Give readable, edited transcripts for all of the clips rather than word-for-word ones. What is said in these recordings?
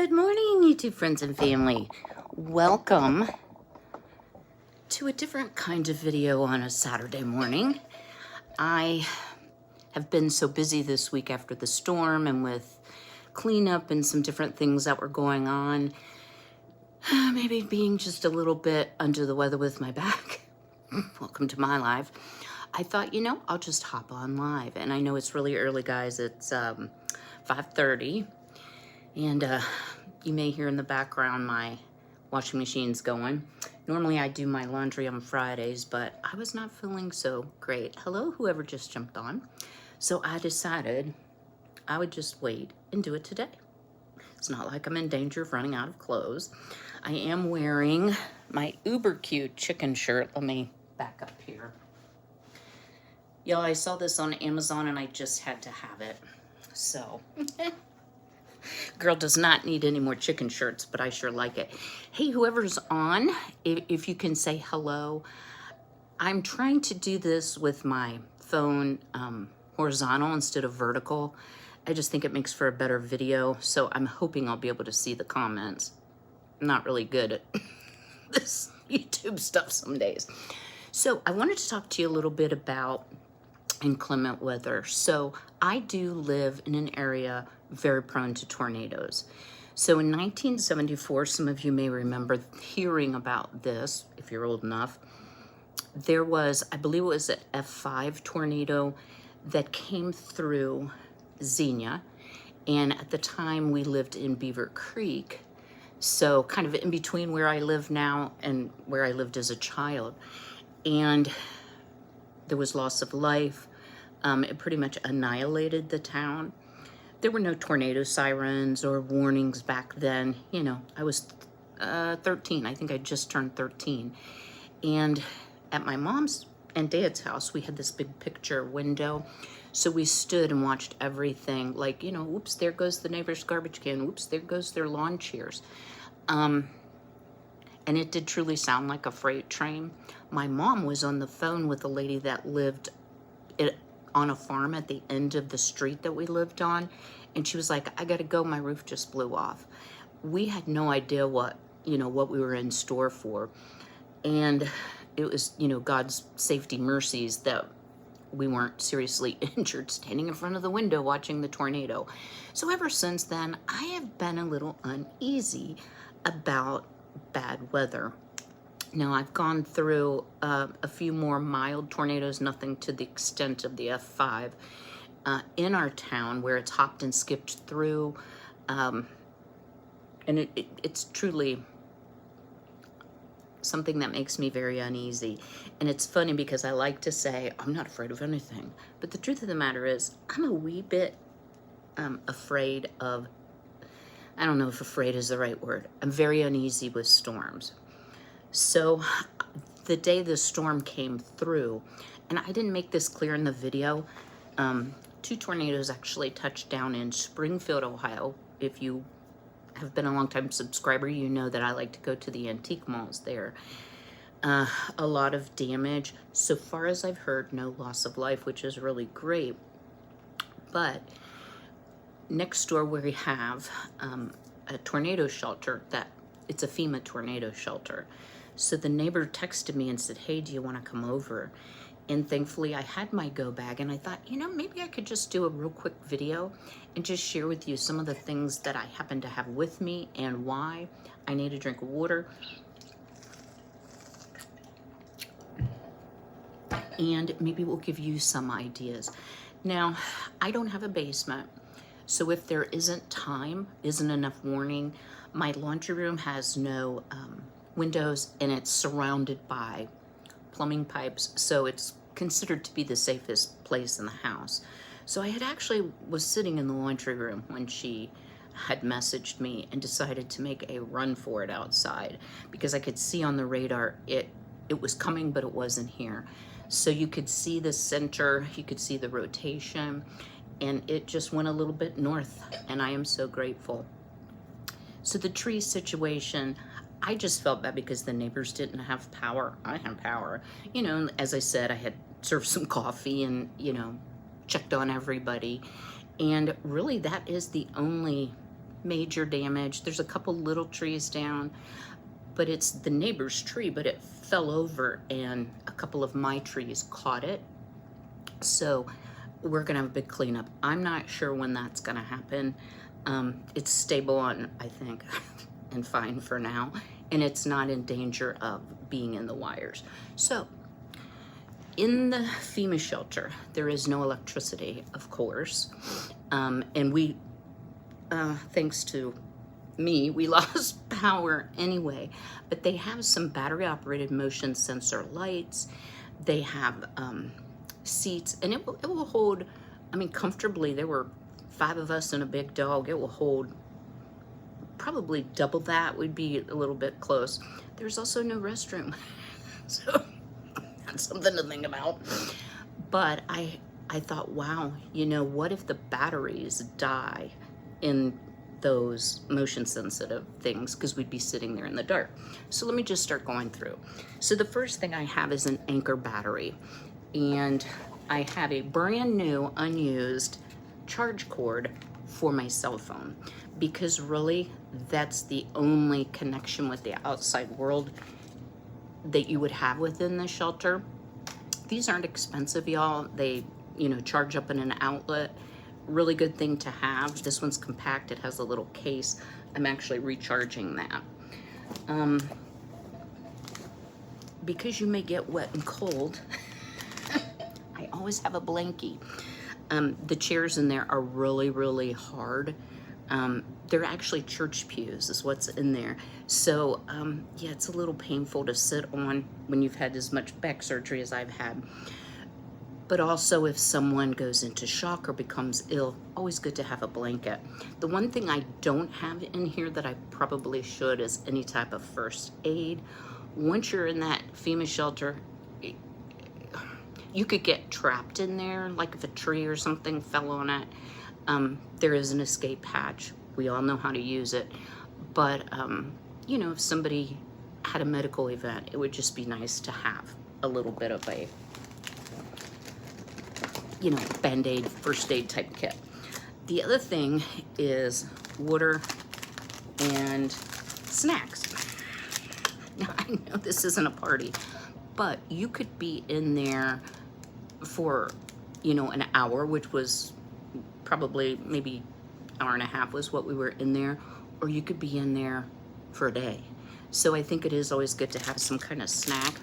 Good morning, YouTube friends and family. Welcome to a different kind of video on a Saturday morning. I have been so busy this week after the storm and with cleanup and some different things that were going on. Maybe being just a little bit under the weather with my back. Welcome to my life. I thought, I'll just hop on live. And I know it's really early, guys. It's 5:30. And you may hear in the background my washing machine's going. Normally I do my laundry on Fridays, but I was not feeling so great. Hello, whoever just jumped on. So I decided I would just wait and do it today. It's not like I'm in danger of running out of clothes. I am wearing my uber cute chicken shirt. Let me back up here. Y'all, I saw this on Amazon and I just had to have it. So... Girl does not need any more chicken shirts, but I sure like it. Hey, whoever's on, if you can say hello. I'm trying to do this with my phone horizontal instead of vertical. I just think it makes for a better video, so I'm hoping I'll be able to see the comments. I'm not really good at this YouTube stuff some days. So I wanted to talk to you a little bit about inclement weather. So I do live in an area very prone to tornadoes. So in 1974, some of you may remember hearing about this, if you're old enough. There was, I believe it was an F5 tornado that came through Xenia. And at the time we lived in Beaver Creek. So kind of in between where I live now and where I lived as a child. And there was loss of life. It pretty much annihilated the town. There were no tornado sirens or warnings back then. I was 13. I think I just turned 13. And at my mom's and dad's house, we had this big picture window. So we stood and watched everything. Like, oops, there goes the neighbor's garbage can. Oops, there goes their lawn chairs. And it did truly sound like a freight train. My mom was on the phone with a lady that lived on a farm at the end of the street that we lived on. And she was like, I gotta go, my roof just blew off. We had no idea what we were in store for. And it was, God's safety mercies that we weren't seriously injured standing in front of the window watching the tornado. So ever since then, I have been a little uneasy about bad weather. Now, I've gone through a few more mild tornadoes, nothing to the extent of the F5, in our town where it's hopped and skipped through. And it's truly something that makes me very uneasy. And it's funny because I like to say, I'm not afraid of anything. But the truth of the matter is, I'm a wee bit afraid of, I don't know if afraid is the right word. I'm very uneasy with storms. So the day the storm came through, and I didn't make this clear in the video, 2 tornadoes actually touched down in Springfield, Ohio. If you have been a long-time subscriber, you know that I like to go to the antique malls there. A lot of damage. So far as I've heard, no loss of life, which is really great. But next door we have a tornado shelter it's a FEMA tornado shelter. So the neighbor texted me and said, hey, do you want to come over? And thankfully I had my go bag and I thought, maybe I could just do a real quick video and just share with you some of the things that I happen to have with me and why. I need a drink of water. And maybe we'll give you some ideas. Now, I don't have a basement. So if there isn't enough warning, my laundry room has no windows and it's surrounded by plumbing pipes. So it's considered to be the safest place in the house. So I had actually was sitting in the laundry room when she had messaged me and decided to make a run for it outside because I could see on the radar it was coming, but it wasn't here. So you could see the center, you could see the rotation, and it just went a little bit north, and I am so grateful. So the tree situation, I just felt bad because the neighbors didn't have power. I had power. As I said, I had served some coffee and, checked on everybody. And really that is the only major damage. There's a couple little trees down, but it's the neighbor's tree, but it fell over and a couple of my trees caught it. So we're gonna have a big cleanup. I'm not sure when that's gonna happen. It's stable on, I think, and fine for now, and it's not in danger of being in the wires. So in the FEMA shelter, there is no electricity, of course, and we, thanks to me, we lost power anyway, but they have some battery operated motion sensor lights. They have seats, and it will hold, I mean, comfortably. There were 5 of us and a big dog. It will hold probably double that. We'd be a little bit close. There's also no restroom. So that's something to think about. But I thought, wow, you know, what if the batteries die in those motion sensitive things, because we'd be sitting there in the dark. So let me just start going through. So the first thing I have is an Anchor battery, and I have a brand new unused charge cord for my cell phone, because really that's the only connection with the outside world that you would have within the shelter. These aren't expensive, y'all. They, you know, charge up in an outlet. Really good thing to have. This one's compact. It has a little case. I'm actually recharging that. Because you may get wet and cold, I always have a blankie. The chairs in there are really, really hard. They're actually church pews is what's in there. So yeah, it's a little painful to sit on when you've had as much back surgery as I've had. But also if someone goes into shock or becomes ill, always good to have a blanket. The one thing I don't have in here that I probably should is any type of first aid. Once you're in that FEMA shelter, you could get trapped in there, like if a tree or something fell on it. There is an escape hatch. We all know how to use it. But, you know, if somebody had a medical event, it would just be nice to have a little bit of a, you know, Band-Aid, first aid type kit. The other thing is water and snacks. Now, I know this isn't a party, but you could be in there for, you know, an hour, which was probably maybe hour and a half was what we were in there, or you could be in there for a day. So I think it is always good to have some kind of snack.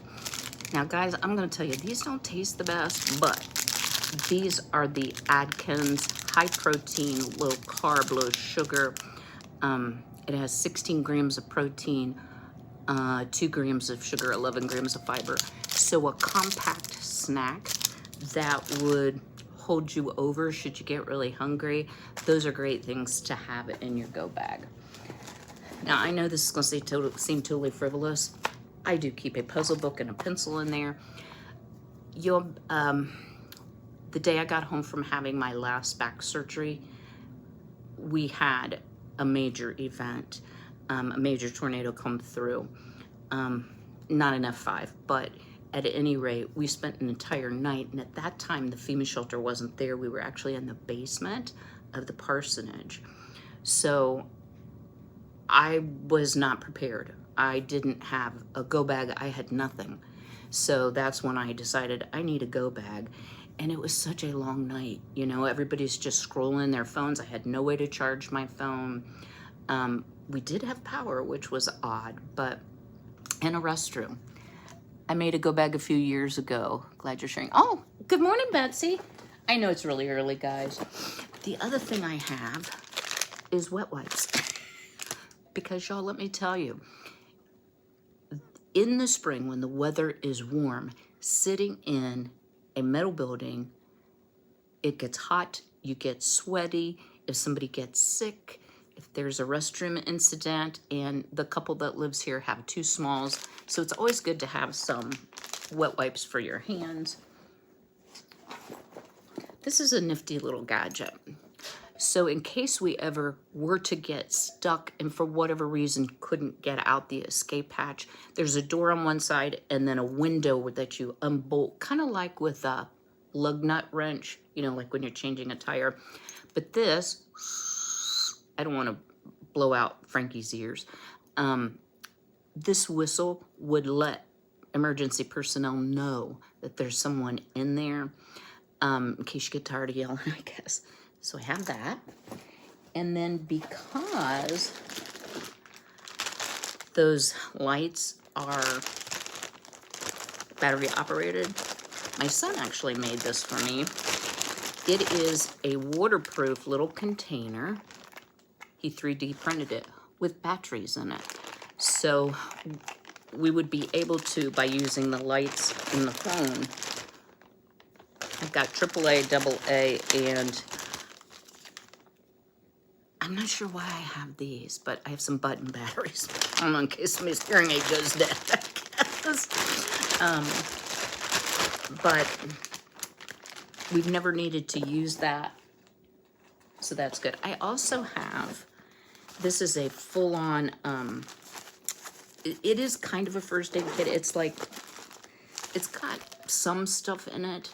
Now, guys, I'm gonna tell you, these don't taste the best, but these are the Atkins high protein, low carb, low sugar. It has 16 grams of protein, 2 grams of sugar, 11 grams of fiber. So a compact snack that would hold you over should you get really hungry. Those are great things to have in your go bag. Now, I know this is going to seem totally frivolous. I do keep a puzzle book and a pencil in there. The day I got home from having my last back surgery, we had a major event, a major tornado come through. Not an F5, but at any rate, we spent an entire night, and at that time, the FEMA shelter wasn't there. We were actually in the basement of the parsonage. So I was not prepared. I didn't have a go bag. I had nothing. So that's when I decided I need a go bag. And it was such a long night. You know, everybody's just scrolling their phones. I had no way to charge my phone. We did have power, which was odd, but, and a restroom. I made a go bag a few years ago. Glad you're sharing. Oh, good morning, Betsy. I know it's really early, guys. The other thing I have is wet wipes. Because y'all, let me tell you, in the spring when the weather is warm, sitting in a metal building, it gets hot, you get sweaty. If somebody gets sick, if there's a restroom incident, and the couple that lives here have 2 smalls, so it's always good to have some wet wipes for your hands. This is a nifty little gadget. So in case we ever were to get stuck and for whatever reason couldn't get out the escape hatch, there's a door on one side and then a window that you unbolt, kind of like with a lug nut wrench, you know, like when you're changing a tire. But this, I don't want to blow out Frankie's ears. This whistle would let emergency personnel know that there's someone in there, in case you get tired of yelling, I guess. So I have that. And then because those lights are battery operated, my son actually made this for me. It is a waterproof little container. He 3D printed it with batteries in it. So we would be able to, by using the lights in the phone, I've got AAA, AA, and I'm not sure why I have these, but I have some button batteries. I don't know, in case somebody's hearing aid goes dead, I guess. But we've never needed to use that, so that's good. I also have, this is a full-on, it is kind of a first aid kit. It's like, it's got some stuff in it.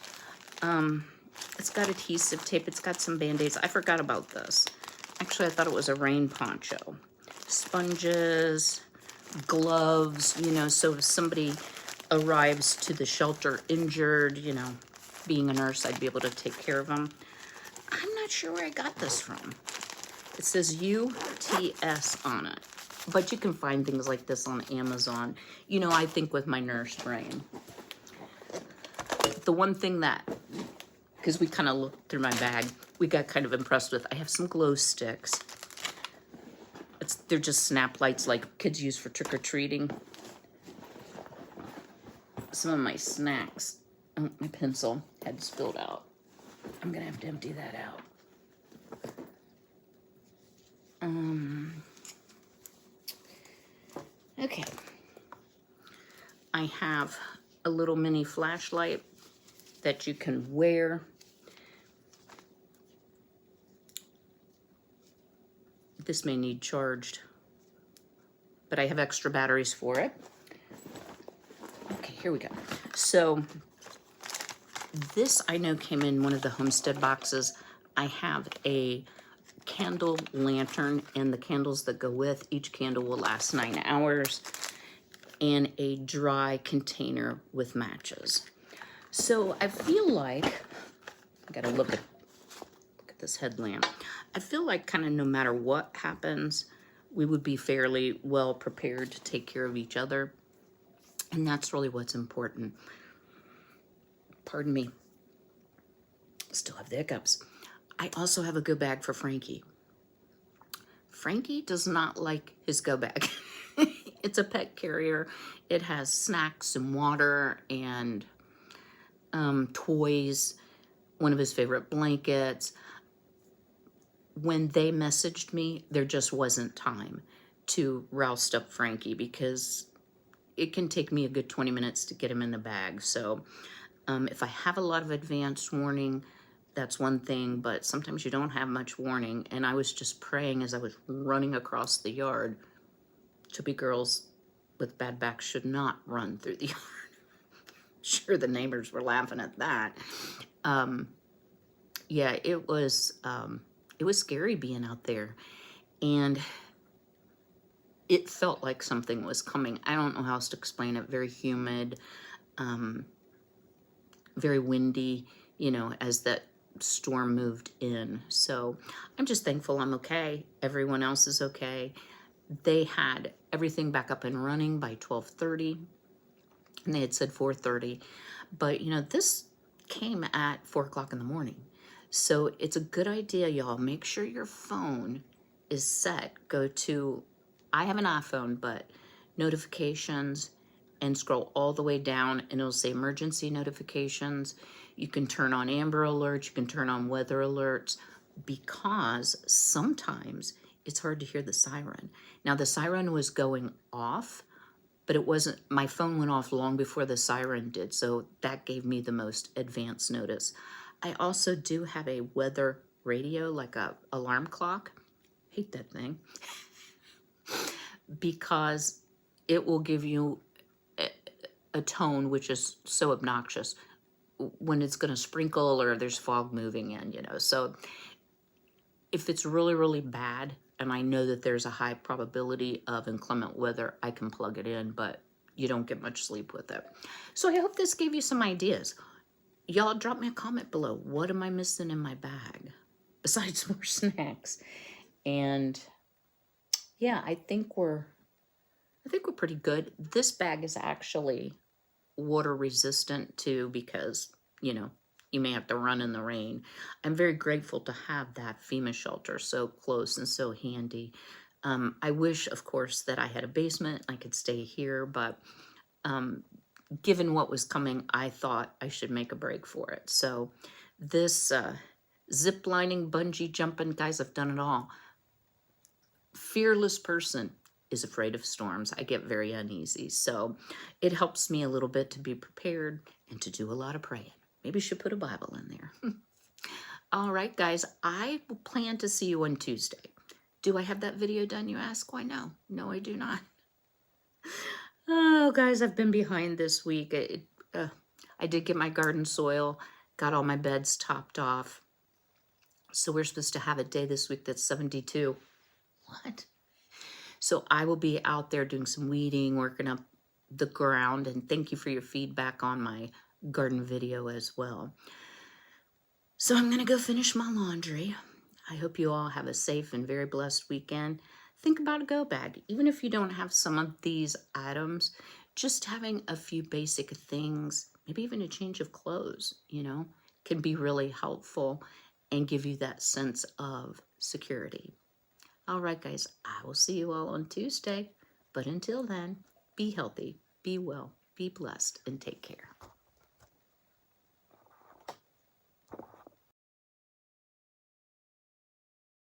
It's got adhesive tape. It's got some Band-Aids. I forgot about this. Actually, I thought it was a rain poncho. Sponges, gloves, you know, so if somebody arrives to the shelter injured, you know, being a nurse, I'd be able to take care of them. I'm not sure where I got this from. It says UTS on it, but you can find things like this on Amazon. You know, I think with my nurse brain. The one thing that, because we kind of looked through my bag, we got kind of impressed with, I have some glow sticks. They're just snap lights like kids use for trick-or-treating. Some of my snacks, oh, my pencil had spilled out. I'm gonna have to empty that out. Okay. I have a little mini flashlight that you can wear. This may need charged, but I have extra batteries for it. Okay, here we go. So this I know came in one of the Homestead boxes. I have a candle lantern and the candles that go with. Each candle will last 9 hours, and a dry container with matches. So I feel like, I gotta look at this headlamp. I feel like kind of no matter what happens, we would be fairly well prepared to take care of each other. And that's really what's important. Pardon me. Still have the hiccups. I also have a go bag for Frankie. Frankie does not like his go bag. It's a pet carrier. It has snacks and water and toys, one of his favorite blankets. When they messaged me, there just wasn't time to roust up Frankie because it can take me a good 20 minutes to get him in the bag. So if I have a lot of advance warning, that's one thing, but sometimes you don't have much warning. And I was just praying as I was running across the yard. Chubby girls with bad backs should not run through the yard. Sure, the neighbors were laughing at that. Yeah, it was scary being out there, and it felt like something was coming. I don't know how else to explain it. Very humid, very windy, you know, as that storm moved in. So I'm just thankful I'm okay. Everyone else is okay. They had everything back up and running by 12:30, and they had said 4:30. But, you know, this came at 4 o'clock in the morning. So it's a good idea, y'all. Make sure your phone is set. Go to, I have an iPhone, but notifications, and scroll all the way down, and it'll say emergency notifications. You can turn on Amber Alerts. You can turn on weather alerts, because sometimes it's hard to hear the siren. Now, the siren was going off, but it wasn't, my phone went off long before the siren did, so that gave me the most advanced notice. I also do have a weather radio, like a alarm clock. Hate that thing. Because it will give you a tone which is so obnoxious when it's going to sprinkle or there's fog moving in, you know. So if it's really, really bad, and I know that there's a high probability of inclement weather, I can plug it in, but you don't get much sleep with it. So I hope this gave you some ideas. Y'all drop me a comment below. What am I missing in my bag besides more snacks? And yeah, I think we're pretty good. This bag is actually water resistant too, because, you know, you may have to run in the rain. I'm very grateful to have that FEMA shelter so close and so handy. I wish, of course, that I had a basement. I could stay here, but given what was coming, I thought I should make a break for it. So this zip lining, bungee jumping, guys, I've done it all. Fearless person is afraid of storms. I get very uneasy. So it helps me a little bit to be prepared and to do a lot of praying. Maybe you should put a Bible in there. All right, guys, I will plan to see you on Tuesday. Do I have that video done, you ask? Why, no. No, I do not. Oh, guys, I've been behind this week. I did get my garden soil, got all my beds topped off. So we're supposed to have a day this week that's 72. What? So I will be out there doing some weeding, working up the ground, and thank you for your feedback on my garden video as well. So I'm going to go finish my laundry. I hope you all have a safe and very blessed weekend. Think about a go bag. Even if you don't have some of these items, just having a few basic things, maybe even a change of clothes, you know, can be really helpful and give you that sense of security. All right, guys, I will see you all on Tuesday. But until then, be healthy, be well, be blessed, and take care.